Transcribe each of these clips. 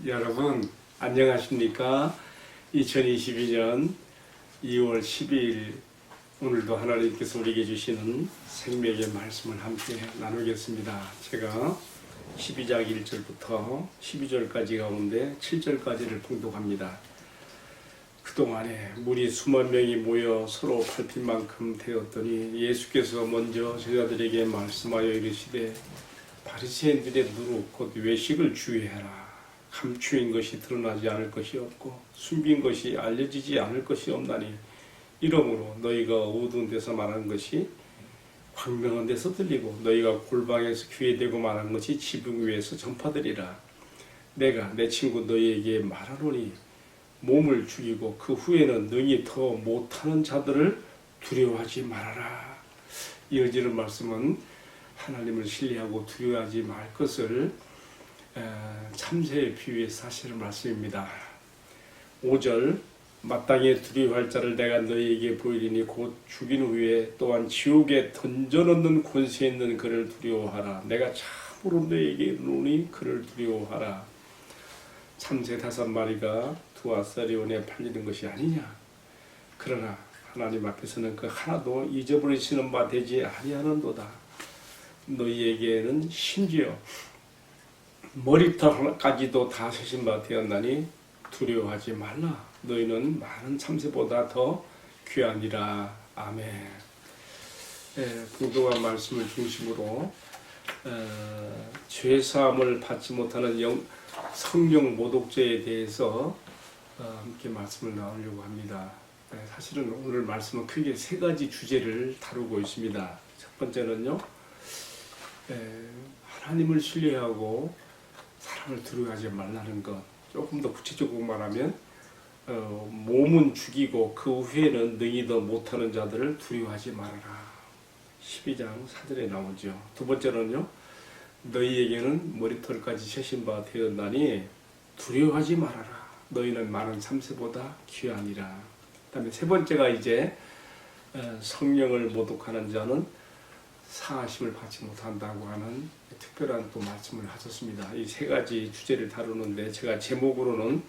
여러분 안녕하십니까? 2022년 2월 12일 오늘도 하나님께서 우리에게 주시는 생명의 말씀을 함께 나누겠습니다. 제가 12장 1절부터 12절까지 가운데 7절까지를 봉독합니다. 그동안에 물이 수만 명이 모여 서로 밟힐 만큼 되었더니 예수께서 먼저 제자들에게 말씀하여 이르시되 바리새인들의 누룩 곧 외식을 주의하라. 감추인 것이 드러나지 않을 것이 없고 숨긴 것이 알려지지 않을 것이 없나니 이러므로 너희가 어두운 데서 말하는 것이 광명한 데서 들리고 너희가 골방에서 귀에 대고 말하는 것이 지붕 위에서 전파되리라. 내가 내 친구 너희에게 말하노니 몸을 죽이고 그 후에는 능히 더 못하는 자들을 두려워하지 말아라. 이어지는 말씀은 하나님을 신뢰하고 두려워하지 말 것을 참새에 비유해서 하시는 말씀입니다. 5절 마땅히 두려워할 자를 내가 너희에게 보이리니 곧 죽인 후에 또한 지옥에 던져넣는 권세 있는 그를 두려워하라. 내가 참으로 너희에게 이르노니 그를 두려워하라. 참새 5마리가 두 아사리온에 팔리는 것이 아니냐. 그러나 하나님 앞에서는 그 하나도 잊어버리시는 바 되지 아니하는도다. 너희에게는 심지어 머리털까지도 다 세신 바 되었나니 두려워하지 말라. 너희는 많은 참새보다 더 귀하니라. 아멘. 부도한 말씀을 중심으로 죄사함을 받지 못하는 성령 모독죄에 대해서 함께 말씀을 나누려고 합니다. 사실은 오늘 말씀은 크게 3가지 주제를 다루고 있습니다. 첫 번째는요, 하나님을 신뢰하고 사람을 두려워하지 말라는 것. 조금 더 구체적으로 말하면 몸은 죽이고 그 후에는 능히 더 못하는 자들을 두려워하지 말아라. 12장 4절에 나오죠. 두 번째는요, 너희에게는 머리털까지 세신 바 되었나니 두려워하지 말아라. 너희는 많은 참새보다 귀하니라. 그 다음에 세 번째가 이제 성령을 모독하는 자는 사하심을 받지 못한다고 하는 특별한 또 말씀을 하셨습니다. 이 3가지 주제를 다루는데 제가 제목으로는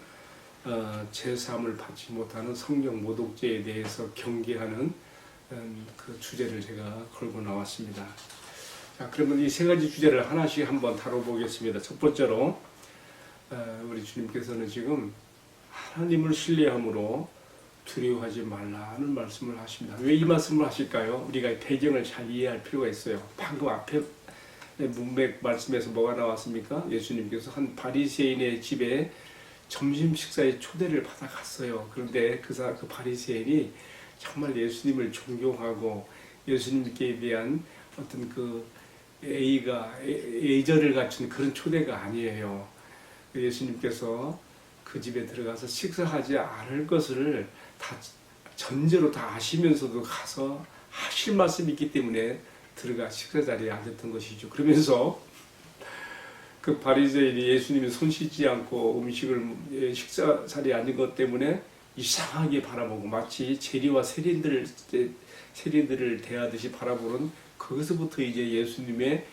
제사함을 받지 못하는 성령 모독죄에 대해서 경계하는 그 주제를 제가 걸고 나왔습니다. 자, 그러면 이 3가지 주제를 하나씩 한번 다뤄보겠습니다. 첫 번째로 우리 주님께서는 지금 하나님을 신뢰함으로 두려워하지 말라는 말씀을 하십니다. 왜 이 말씀을 하실까요? 우리가 배경을 잘 이해할 필요가 있어요. 방금 앞에 문맥 말씀에서 뭐가 나왔습니까? 예수님께서 한 바리새인의 집에 점심 식사에 초대를 받아 갔어요. 그런데 그 바리새인이 정말 예수님을 존경하고 예수님께 대한 어떤 그 애절을 갖춘 그런 초대가 아니에요. 예수님께서 그 집에 들어가서 식사하지 않을 것을 다 전제로 다 아시면서도 가서 하실 말씀이 있기 때문에 들어가 식사 자리에 앉았던 것이죠. 그러면서 그 바리새인이 예수님이 손 씻지 않고 식사 자리에 앉은 것 때문에 이상하게 바라보고 마치 재리와 세린들을 대하듯이 바라보는 거기서부터 이제 예수님의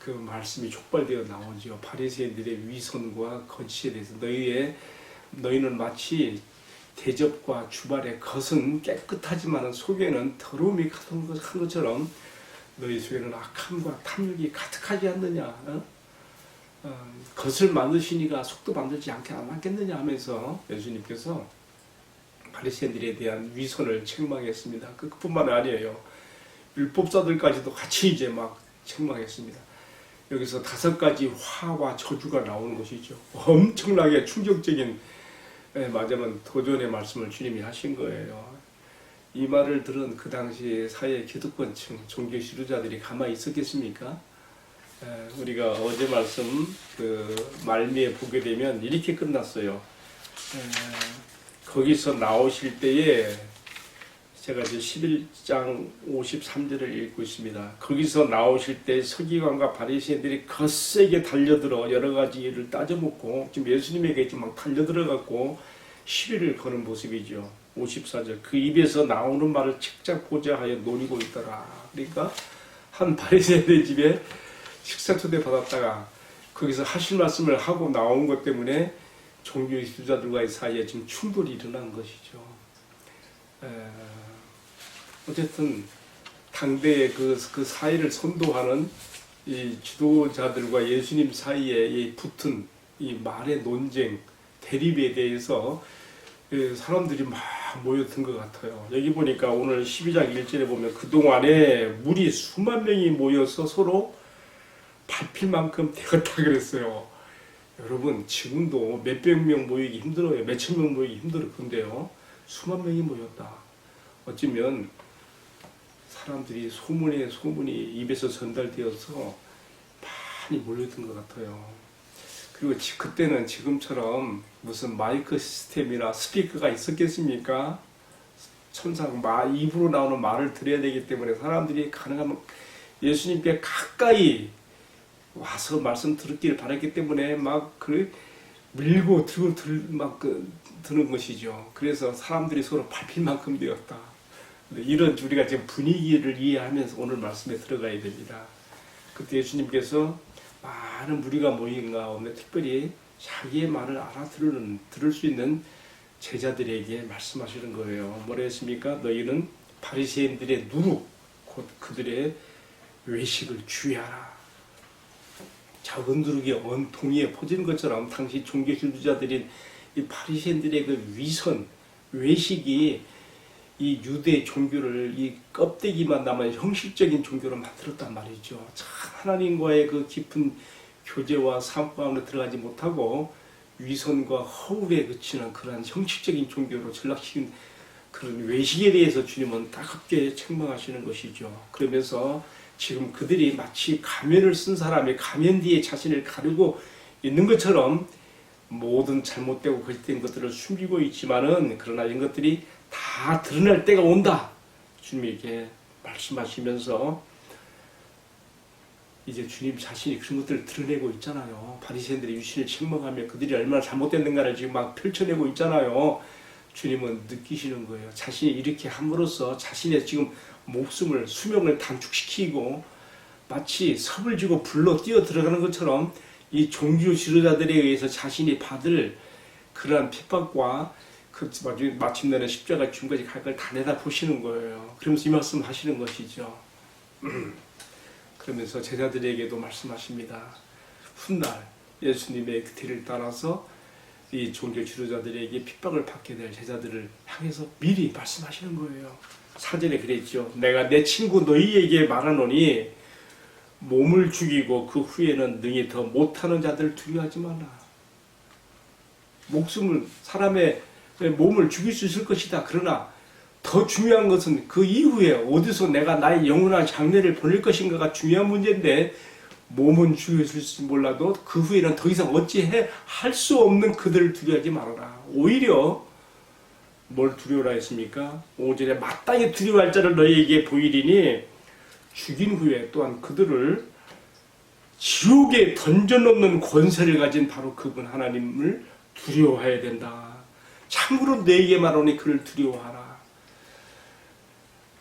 그 말씀이 촉발되어 나오죠. 바리새인들의 위선과 거짓에 대해서 너희는 마치 대접과 주발의 겉은 깨끗하지만 속에는 더러움이 가득한 것처럼 너희 속에는 악함과 탐욕이 가득하지 않느냐. 겉을 만드시니까 속도 만들지 않겠느냐 하면서 예수님께서 바리새인들에 대한 위선을 책망했습니다. 그뿐만 아니에요. 율법사들까지도 같이 이제 막 책망했습니다. 여기서 5가지 화와 저주가 나오는 것이죠. 엄청나게 충격적인 마지막 도전의 말씀을 주님이 하신 거예요. 이 말을 들은 그 당시 사회 기득권층 종교 지도자들이 가만히 있었겠습니까? 우리가 어제 말씀 그 말미에 보게 되면 이렇게 끝났어요. 거기서 나오실 때에 제가 이제 11장 53절을 읽고 있습니다. 거기서 나오실 때 서기관과 바리새인들이 거세게 달려들어 여러 가지 일을 따져먹고 지금 예수님에게 지금 막 달려들어갖고 시비를 거는 모습이죠. 54절 그 입에서 나오는 말을 책잡 보자 하여 노리고 있더라. 그러니까 한 바리새인의 집에 식사 초대 받았다가 거기서 하실 말씀을 하고 나온 것 때문에 종교 지도자들과의 사이에 지금 충돌이 일어난 것이죠. 어쨌든 당대의 그 사이를 선도하는 이 지도자들과 예수님 사이에 이 붙은 이 말의 논쟁, 대립에 대해서 사람들이 막 모여든 것 같아요. 여기 보니까 오늘 12장 1절에 보면 그동안에 무리 수만 명이 모여서 서로 밟힐 만큼 되었다 그랬어요. 여러분 지금도 몇백 명 모이기 힘들어요. 몇천 명 모이기 힘들어. 근데요 수만 명이 모였다. 어쩌면 사람들이 소문이 입에서 전달되어서 많이 몰려든 것 같아요. 그리고 그때는 지금처럼 무슨 마이크 시스템이나 스피커가 있었겠습니까? 천상 입으로 나오는 말을 들어야 되기 때문에 사람들이 가능하면 예수님께 가까이 와서 말씀 들었기를 바랐기 때문에 막 밀고 들고 드는 것이죠. 그래서 사람들이 서로 밟힐 만큼 되었다. 이런 우리가 지금 분위기를 이해하면서 오늘 말씀에 들어가야 됩니다. 그때 예수님께서 많은 무리가 모인 가운데 특별히 자기의 말을 들을 수 있는 제자들에게 말씀하시는 거예요. 뭐라 했습니까? 너희는 바리새인들의 누룩, 곧 그들의 외식을 주의하라. 작은 누룩이 동이에 퍼지는 것처럼 당시 종교 지도자들인 이 바리새인들의 그 위선, 외식이 이 유대 종교를 이 껍데기만 남은 형식적인 종교로 만들었단 말이죠. 참 하나님과의 그 깊은 교제와 삶 가운데 들어가지 못하고 위선과 허울에 그치는 그러한 형식적인 종교로 전락시킨 그런 외식에 대해서 주님은 따갑게 책망하시는 것이죠. 그러면서 지금 그들이 마치 가면을 쓴 사람이 가면 뒤에 자신을 가리고 있는 것처럼 모든 잘못되고 거짓된 것들을 숨기고 있지만은 그러나 이런 것들이 다 드러날 때가 온다. 주님이 이렇게 말씀하시면서 이제 주님 자신이 그런 것들을 드러내고 있잖아요. 바리새인들의 유신을 책망하며 그들이 얼마나 잘못됐는가를 지금 막 펼쳐내고 있잖아요. 주님은 느끼시는 거예요. 자신이 이렇게 함으로써 자신의 지금 목숨을 수명을 단축시키고 마치 섭을 지고 불로 뛰어 들어가는 것처럼 이 종교 지도자들에 의해서 자신이 받을 그러한 핍박과 그 마침내는 십자가 죽음까지 갈 걸 다 내다 보시는 거예요. 그러면서 이 말씀 하시는 것이죠. 그러면서 제자들에게도 말씀하십니다. 훗날 예수님의 그 뒤를 따라서 이 종교 지도자들에게 핍박을 받게 될 제자들을 향해서 미리 말씀하시는 거예요. 사전에 그랬죠. 내가 내 친구 너희에게 말하노니 몸을 죽이고 그 후에는 능히 더 못하는 자들 두려워하지 말라. 사람의 몸을 죽일 수 있을 것이다. 그러나 더 중요한 것은 그 이후에 어디서 내가 나의 영원한 장래를 보낼 것인가가 중요한 문제인데 몸은 죽였을지 몰라도 그 후에는 더 이상 어찌해 할 수 없는 그들을 두려워하지 말아라. 오히려 뭘 두려워라 했습니까? 5절에 마땅히 두려워할 자를 너희에게 보이리니 죽인 후에 또한 그들을 지옥에 던져놓는 권세를 가진 바로 그분 하나님을 두려워해야 된다. 참으로 너희에게 말하노니 그를 두려워하라.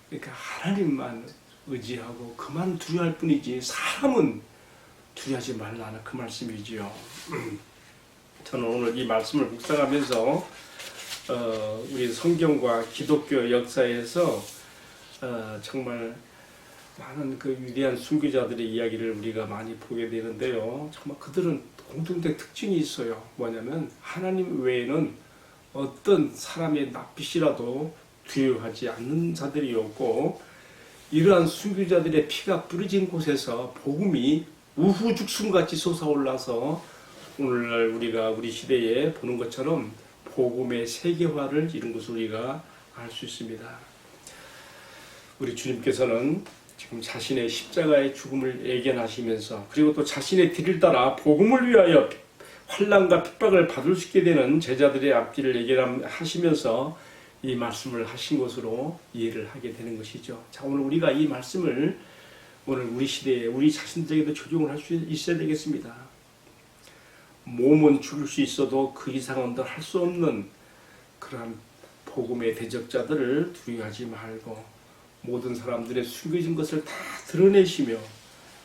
그러니까 하나님만 의지하고 그만 두려워할 뿐이지 사람은 두려워하지 말라는 그 말씀이지요. 저는 오늘 이 말씀을 묵상하면서 우리 성경과 기독교 역사에서 정말 많은 그 위대한 순교자들의 이야기를 우리가 많이 보게 되는데요. 정말 그들은 공통된 특징이 있어요. 뭐냐면 하나님 외에는 어떤 사람의 낯빛이라도 두려워하지 않는 자들이었고 이러한 순교자들의 피가 뿌려진 곳에서 복음이 우후죽순같이 솟아올라서 오늘날 우리가 우리 시대에 보는 것처럼 복음의 세계화를 이룬 것을 우리가 알 수 있습니다. 우리 주님께서는 지금 자신의 십자가의 죽음을 예견하시면서 그리고 또 자신의 뒤를 따라 복음을 위하여 환난과 핍박을 받을 수 있게 되는 제자들의 앞길을 예견하시면서 이 말씀을 하신 것으로 이해를 하게 되는 것이죠. 자, 오늘 우리가 이 말씀을 오늘 우리 시대에 우리 자신들에게도 적용을 할 수 있어야 되겠습니다. 몸은 죽을 수 있어도 그 이상은 더 할 수 없는 그러한 복음의 대적자들을 두려워하지 말고 모든 사람들의 숨겨진 것을 다 드러내시며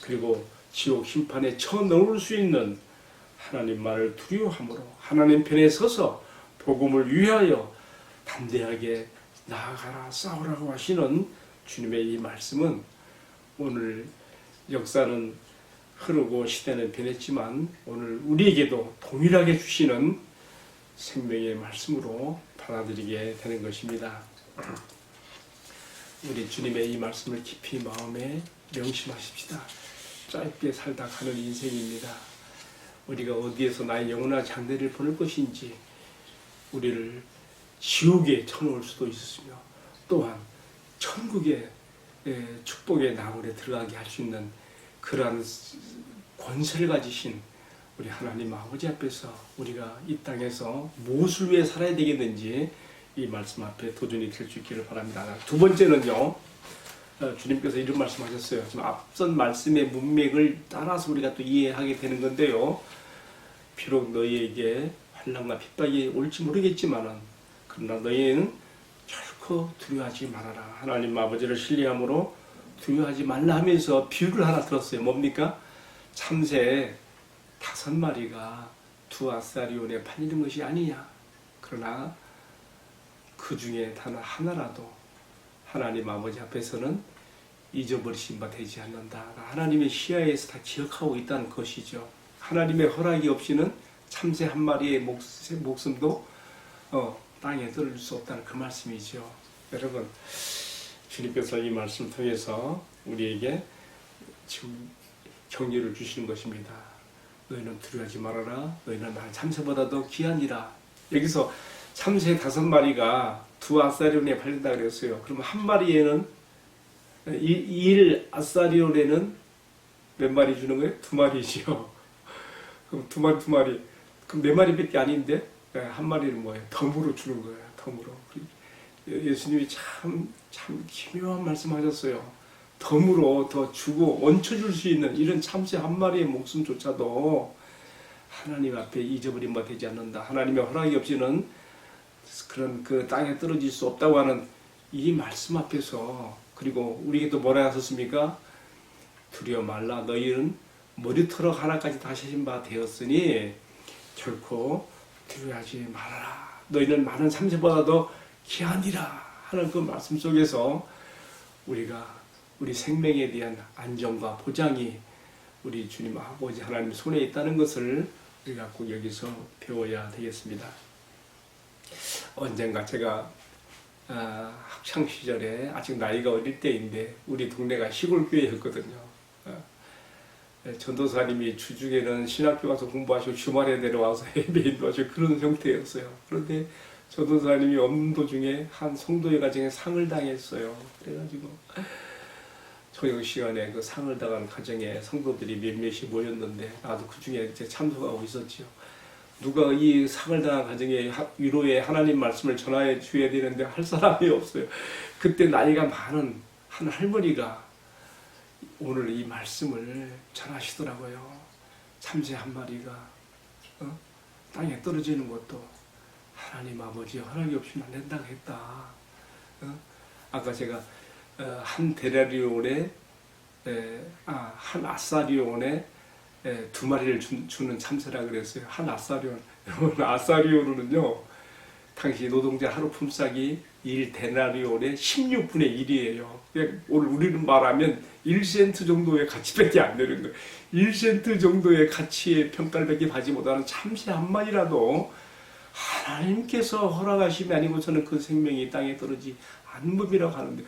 그리고 지옥 심판에 쳐넣을 수 있는 하나님 말을 두려워함으로 하나님 편에 서서 복음을 위하여 담대하게 나아가라 싸우라고 하시는 주님의 이 말씀은 오늘 역사는 흐르고 시대는 변했지만 오늘 우리에게도 동일하게 주시는 생명의 말씀으로 받아들이게 되는 것입니다. 우리 주님의 이 말씀을 깊이 마음에 명심하십시다. 짧게 살다 가는 인생입니다. 우리가 어디에서 나의 영원한 장래를 보낼 것인지 우리를 지옥에 쳐놓을 수도 있으며 또한 천국의 축복의 나물에 들어가게 할 수 있는 그러한 권세를 가지신 우리 하나님 아버지 앞에서 우리가 이 땅에서 무엇을 위해 살아야 되겠는지 이 말씀 앞에 도전이 될 수 있기를 바랍니다. 두 번째는요, 주님께서 이런 말씀하셨어요. 지금 앞선 말씀의 문맥을 따라서 우리가 또 이해하게 되는 건데요. 비록 너희에게 환난과 핍박이 올지 모르겠지만은 그러나 너희는 결코 두려워하지 말아라. 하나님 아버지를 신뢰함으로 두려워하지 말라 하면서 비유를 하나 들었어요. 뭡니까? 참새 5마리가 2아사리온에 팔리는 것이 아니냐. 그러나 그 중에 단 하나라도 하나님 아버지 앞에서는 잊어버리신 바 되지 않는다. 하나님의 시야에서 다 기억하고 있다는 것이죠. 하나님의 허락이 없이는 참새 한 마리의 목숨도 땅에 떨어질 수 없다는 그 말씀이죠. 여러분, 주님께서 이 말씀을 통해서 우리에게 지금 격려를 주시는 것입니다. 너희는 두려워하지 말아라. 너희는 나 참새보다도 귀하니라. 여기서 참새 5마리가 2아사리온에 팔린다 그랬어요. 그러면 한 마리에는 1아사리온에는 몇 마리 주는 거예요? 2마리지요. 그럼 2마리. 그럼 4마리밖에 아닌데 한 마리는 뭐예요? 덤으로 주는 거예요. 덤으로. 예수님이 참 기묘한 말씀하셨어요. 덤으로 더 주고 얹혀줄 수 있는 이런 참새 한 마리의 목숨조차도 하나님 앞에 잊어버린 바 되지 않는다. 하나님의 허락이 없이는 그런 그 땅에 떨어질 수 없다고 하는 이 말씀 앞에서, 그리고 우리에게도 뭐라 하셨습니까? 두려워 말라. 너희는 머리털어 하나까지 다시 하신 바 되었으니 결코 두려워하지 말아라. 너희는 많은 참새보다도 귀하니라 하는 그 말씀 속에서 우리가 우리 생명에 대한 안정과 보장이 우리 주님 아버지 하나님 손에 있다는 것을 우리가 꼭 여기서 배워야 되겠습니다. 언젠가 제가 학창 시절에 아직 나이가 어릴 때인데 우리 동네가 시골 교회였거든요. 전도사님이 주중에는 신학교 가서 공부하시고 주말에 내려와서 예배 인도하시고 그런 형태였어요. 그런데 전도사님이 없는 도중에 한 성도의 가정에 상을 당했어요. 그래가지고 저녁 시간에 그 상을 당한 가정에 성도들이 몇몇이 모였는데 나도 그 중에 이제 참석하고 있었죠. 누가 이 상을 당한 가정에 위로의 하나님 말씀을 전해 줘야 되는데 할 사람이 없어요. 그때 나이가 많은 한 할머니가 오늘 이 말씀을 전하시더라고요. 참새 한 마리가 땅에 떨어지는 것도 하나님 아버지의 허락이 없이는 안 된다고 했다. 아까 제가 한 데나리온에 한 아사리온에 2마리를 주는 참새라 그랬어요. 한 아사리온. 아사리온은요, 당시 노동자 하루 품삯이 1데나리온의 16분의 1이에요. 오늘 우리는 말하면 1센트 정도의 가치밖에 안 되는 거예요. 1센트 정도의 가치의 평가를 받지 못하는 참새 한 마리라도 하나님께서 허락하심이 아니고서는 그 생명이 땅에 떨어지지 않는 법이라고 하는데,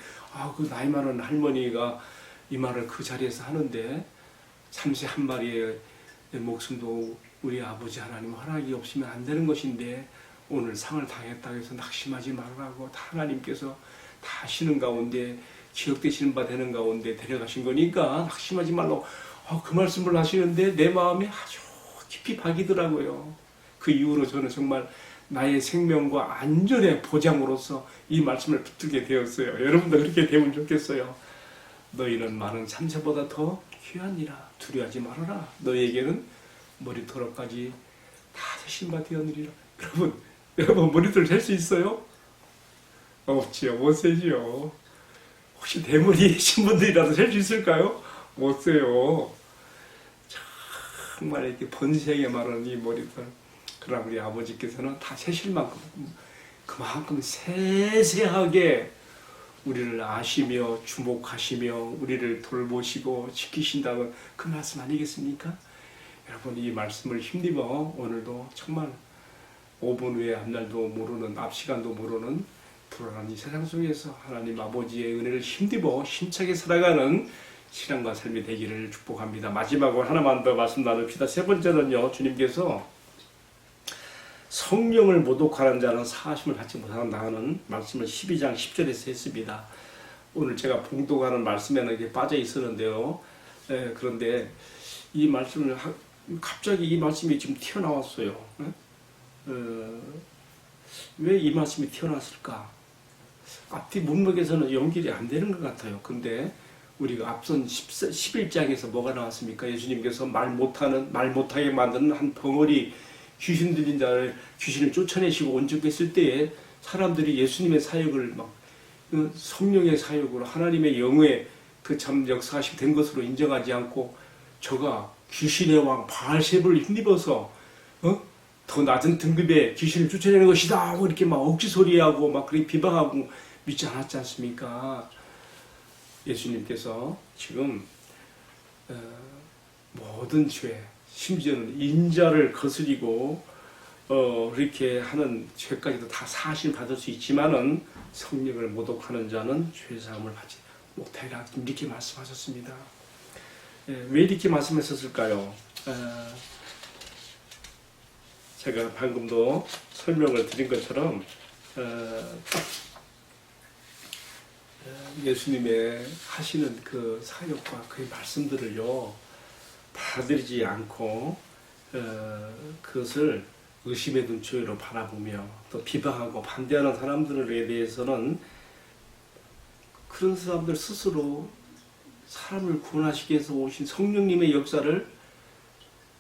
그 나이 많은 할머니가 이 말을 그 자리에서 하는데, 참새 한 마리의 목숨도 우리 아버지 하나님 허락이 없으면 안 되는 것인데 오늘 상을 당했다고 해서 낙심하지 말라고 다 하나님께서 다 하시는 가운데 기억되시는 바 되는 가운데 데려가신 거니까 낙심하지 말라고 그 말씀을 하시는데 내 마음이 아주 깊이 박이더라고요. 그 이후로 저는 정말 나의 생명과 안전의 보장으로서 이 말씀을 붙들게 되었어요. 여러분도 그렇게 되면 좋겠어요. 너희는 많은 참새보다 더 귀하니라. 두려워하지 말아라. 너희에게는 머리털까지 다 세신 바 되었느니라. 여러분 머리털 셀 수 있어요? 없지요. 못 세지요. 혹시 대머리이신 분들이라도 셀 수 있을까요? 못 세요. 정말 이렇게 번성에 마른 이 머리들, 그러나 우리 아버지께서는 다 세실 만큼 그만큼 세세하게 우리를 아시며 주목하시며 우리를 돌보시고 지키신다는 그 말씀 아니겠습니까? 여러분, 이 말씀을 힘입어 오늘도 정말 5분 후에 앞날도 모르는, 앞시간도 모르는 불안한 이 세상 속에서 하나님 아버지의 은혜를 힘입어 힘차게 살아가는 신앙과 삶이 되기를 축복합니다. 마지막으로 하나만 더 말씀 나눕시다. 세 번째는요, 주님께서 성령을 모독하는 자는 사하심을 받지 못한다는 말씀을 12장 10절에서 했습니다. 오늘 제가 봉독하는 말씀에는 이게 빠져 있었는데요. 그런데 이 말씀을 갑자기 이 말씀이 지금 튀어나왔어요. 왜 이 말씀이 튀어나왔을까? 앞뒤 문맥에서는 연결이 안 되는 것 같아요. 근데 우리가 앞선 11장에서 뭐가 나왔습니까? 예수님께서 말 못하게 만드는 한 벙어리 귀신 들린 자를, 귀신을 쫓아내시고 온전했을 때에 사람들이 예수님의 사역을 막 성령의 사역으로 하나님의 영의 그 참 역사하시게 된 것으로 인정하지 않고 저가 귀신의 왕 바알세불을 힘입어서 더 낮은 등급의 귀신을 쫓아내는 것이다 하고 이렇게 막 억지 소리하고 막 그렇게 비방하고 믿지 않았지 않습니까? 예수님께서 지금 모든 죄, 심지어는 인자를 거스리고 이렇게 하는 죄까지도 다 사실 받을 수 있지만은 성령을 모독하는 자는 죄사함을 받지 못하리라, 이렇게 말씀하셨습니다. 왜 이렇게 말씀하셨을까요? 제가 방금도 설명을 드린 것처럼 예수님의 하시는 그 사역과 그 말씀들을요 받아들이지 않고 그것을 의심의 눈초리로 바라보며 또 비방하고 반대하는 사람들에 대해서는 그런 사람들 스스로 사람을 구원하시기 위해서 오신 성령님의 역사를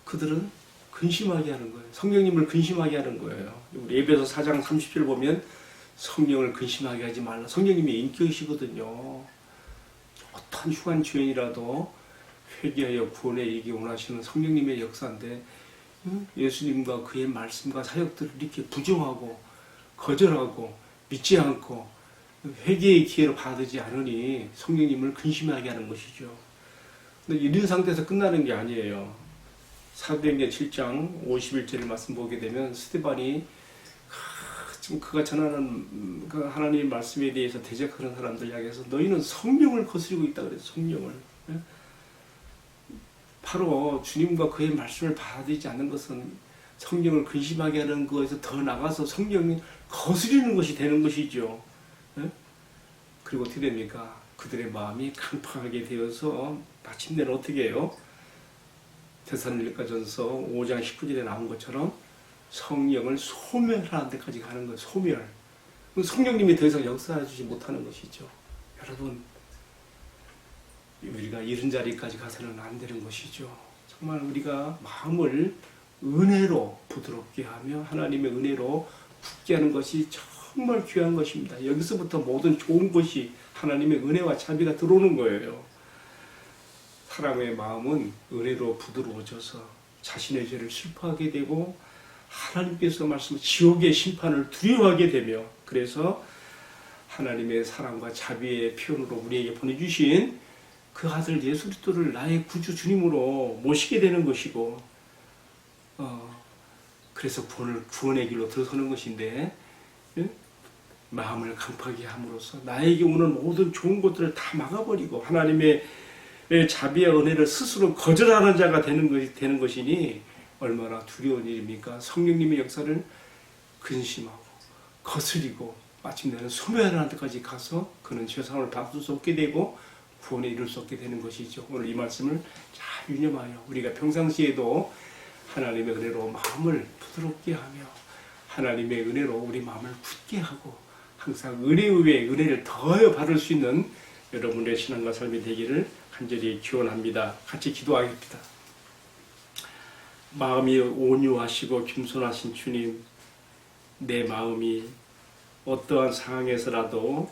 그들은 근심하게 하는 거예요. 성령님을 근심하게 하는 거예요. 우리 에베소 4장 30절 보면 성령을 근심하게 하지 말라. 성령님이 인격이시거든요. 어떤 흉한 죄인이라도 회개하여 구원에 이르기 원하시는 성령님의 역사인데 예수님과 그의 말씀과 사역들을 이렇게 부정하고 거절하고 믿지 않고 회개의 기회로 받지 않으니 성령님을 근심하게 하는 것이죠. 근데 이런 상태에서 끝나는 게 아니에요. 사도행전 7장 51절의 말씀 보게 되면 스데반이 지금 그가 전하는 그 하나님의 말씀에 대해서 대적하는 사람들 향해서 너희는 성령을 거스리고 있다 그래서 성령을. 바로 주님과 그의 말씀을 받아들이지 않는 것은 성령을 근심하게 하는 것에서 더 나가서 성령이 거스리는 것이 되는 것이죠. 그리고 어떻게 됩니까? 그들의 마음이 강팍하게 되어서 마침내는 어떻게 해요? 데살로니가전서 5장 19절에 나온 것처럼 성령을 소멸하는 데까지 가는 거예요. 소멸. 성령님이 더 이상 역사하지 못하는 것이죠. 여러분, 우리가 이런 자리까지 가서는 안 되는 것이죠. 정말 우리가 마음을 은혜로 부드럽게 하며 하나님의 은혜로 굳게 하는 것이 정말 귀한 것입니다. 여기서부터 모든 좋은 것이 하나님의 은혜와 자비가 들어오는 거예요. 사람의 마음은 은혜로 부드러워져서 자신의 죄를 슬퍼하게 되고 하나님께서 말씀하신 지옥의 심판을 두려워하게 되며 그래서 하나님의 사랑과 자비의 표현으로 우리에게 보내주신 그 아들 예수 그리스도를 나의 구주 주님으로 모시게 되는 것이고 그래서 구원의 길로 들어서는 것인데 마음을 강팍하게 함으로써 나에게 오는 모든 좋은 것들을 다 막아버리고 하나님의 자비와 은혜를 스스로 거절하는 자가 되는 것이니 얼마나 두려운 일입니까? 성령님의 역사를 근심하고 거스리고 마침내는 소멸하는 데까지 가서 그는 죄사함을 받을 수 없게 되고 구원에 이룰 수 없게 되는 것이죠. 오늘 이 말씀을 잘 유념하여 우리가 평상시에도 하나님의 은혜로 마음을 부드럽게 하며 하나님의 은혜로 우리 마음을 굳게 하고 항상 은혜 위에 은혜를 더하여 받을 수 있는 여러분의 신앙과 삶이 되기를 간절히 기원합니다. 같이 기도하겠습니다. 마음이 온유하시고 겸손하신 주님, 내 마음이 어떠한 상황에서라도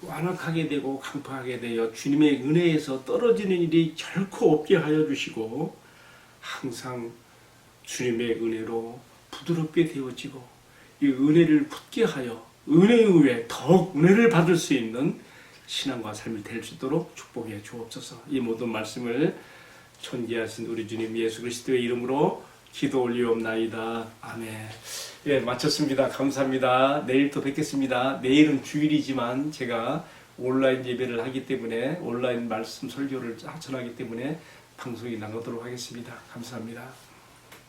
완악하게 되고 강팍하게 되어 주님의 은혜에서 떨어지는 일이 결코 없게 하여 주시고 항상 주님의 은혜로 부드럽게 되어지고 이 은혜를 붙게 하여 은혜에 의해 더욱 은혜를 받을 수 있는 신앙과 삶이 될 수 있도록 축복해 주옵소서. 이 모든 말씀을 존귀하신 우리 주님 예수 그리스도의 이름으로 기도 올리옵나이다. 아멘. 예, 마쳤습니다. 감사합니다. 내일 또 뵙겠습니다. 내일은 주일이지만 제가 온라인 예배를 하기 때문에 온라인 말씀 설교를 전하기 때문에 방송이 나가도록 하겠습니다. 감사합니다.